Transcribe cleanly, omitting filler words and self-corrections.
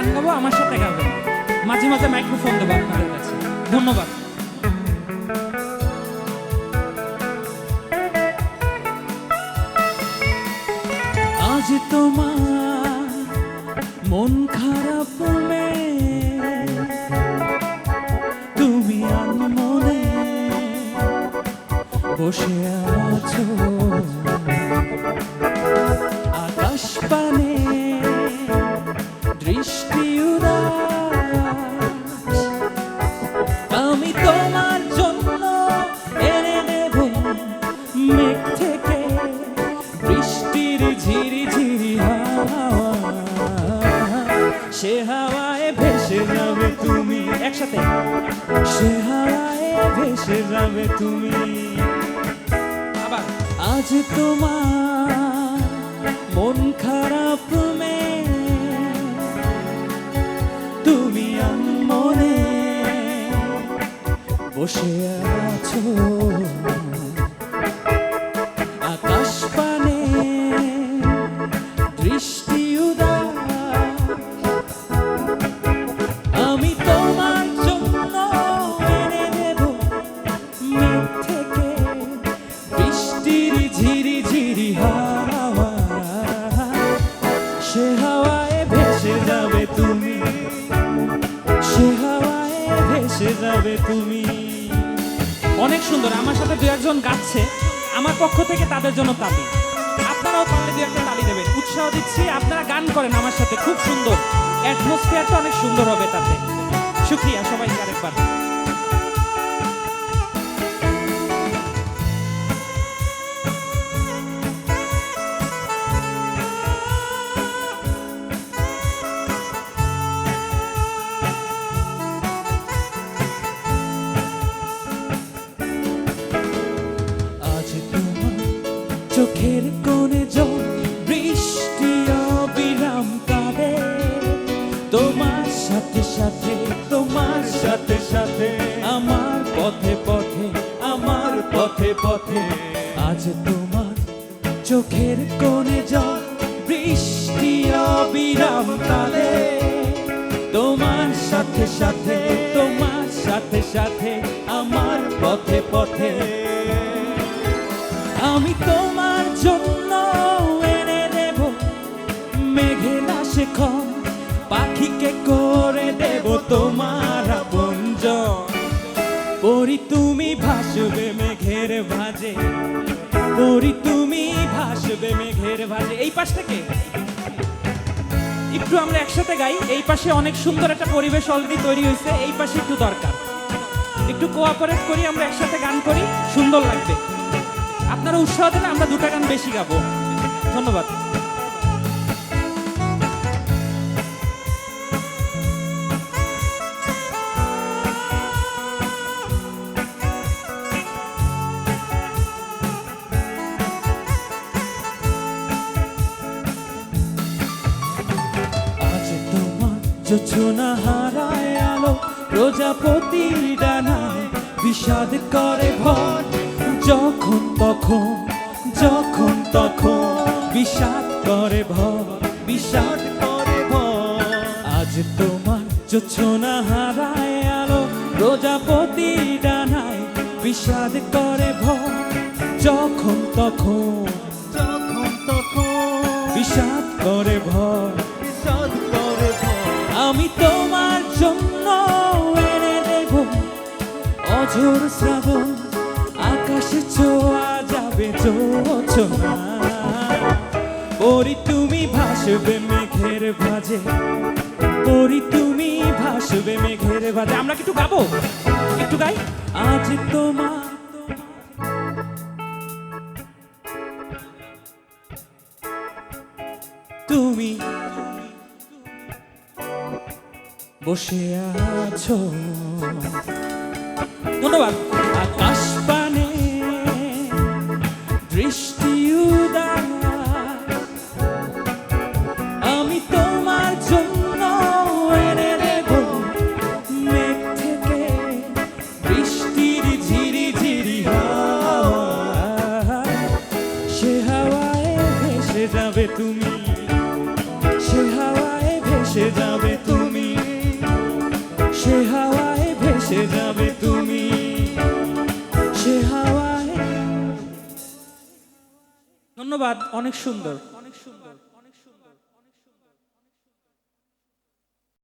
গান গাবো, আমার সাথে গাবেন, মাঝে মাঝে মাইক্রোফোন দেবো আপনাদের কাছে। ধন্যবাদ। আজ তোমার মন খারাপ তুমি আনমনে বসে আছো, আকাশ পানে দৃষ্টি উদাস, আমি তোমার জন্য এনে দেব মেঘ থেকে বৃষ্টির ঝিরি ঝিরি হাওয়া, সে হাওয়ায় ভেসে যাবে তুমি, একসাথে, সে হাওয়ায় ভেসে যাবে তুমি। আবার আজ তোমার মন খারাপ তুমি আনমনে বসে আছো, আকাশ পানে দৃষ্টি উদাস, আমি তোমার জন্য এনে দেব মেঘ থেকে বৃষ্টির ঝিরি ঝিরি হাওয়া, সে হাওয়ায় ভেসে যাবে তুমি, সে হাওয়ায় ভেসে যাবে তুমি। অনেক সুন্দর। আমার সাথে দু একজন গাচ্ছে, আমার পক্ষ থেকে তাদের জন্য তালি। আপনারাও পারলে দু একটা তালি দেবেন, উৎসাহ দিচ্ছি। আপনারা গান করেন আমার সাথে, খুব সুন্দর, অ্যাটমসফিয়ারটা অনেক সুন্দর হবে তাতে। শুকরিয়া সবাইকে আরেকবার। চোখের কোণে জল বৃষ্টি অবিরাম কাঁদে, তোমার সাথে সাথে, তোমার সাথে সাথে আমার পথে পথে, আমার পথে পথে। আজ তোমার চোখের কোণে জল বৃষ্টি অবিরাম কাঁদে, তোমার সাথে সাথে, তোমার সাথে সাথে আমার পথে পথে। আমি তোমার জন্য এনে দেব মেঘেলা শেখর, পাখিকে করে দেব তোমার আপনজন, পরি তুমি ভাসবে মেঘের ভাঁজে, পরি তুমি ভাসবে মেঘের ভাঁজে। এই পাশ থেকে একটু আমরা একসাথে গাই। এই পাশে অনেক সুন্দর একটা পরিবেশ অলরেডি তৈরি হয়েছে, এই পাশে একটু দরকার, একটু কোঅপারেট করি, আমরা একসাথে গান করি, সুন্দর লাগবে। আপনারা উৎসাহ দিলে আমরা দুটা গান বেশি গাবো। ধন্যবাদ। আজ তোমার যোছনা হারায় আলো, প্রজাপতি ডানায় বিষাদ করে ভর, যখন তখন, যখন তখন বিষাদ করে ভর, বিষাদ করে ভর। আজ তোমার যোছনা হারায় আলো, প্রজাপতি ডানায় বিষাদ করে ভর, যখন তখন, যখন তখন বিষাদ করে ভর, বিষাদ করে ভর। আমি তোমার জন্য এনে দেব অঝোর শ্রাবণ, আকাশে ছোঁয়া যাবে যোছনা, পরি তুমি ভাসবে মেঘের ভাঁজে, পরি তুমি ভাসবে মেঘের ভাঁজে। আমরা কি একটু গাবো, একটু গাই। আজ তোমার তুমি বসে আছো। ধন্যবাদ। আকাশ পানে দৃষ্টি উদাস, আমি তোমার জন্য এনে দেব মেঘ থেকে বৃষ্টির ঝিরি ঝিরি হাওয়া, সে হাওয়ায় ভেসে যাবে তুমি, সে হাওয়ায় ভেসে ভেসে যাবে তুমি, সে হাওয়ায় ভেসে যাবে তুমি, সে হাওয়ায়। ধন্যবাদ, অনেক সুন্দর।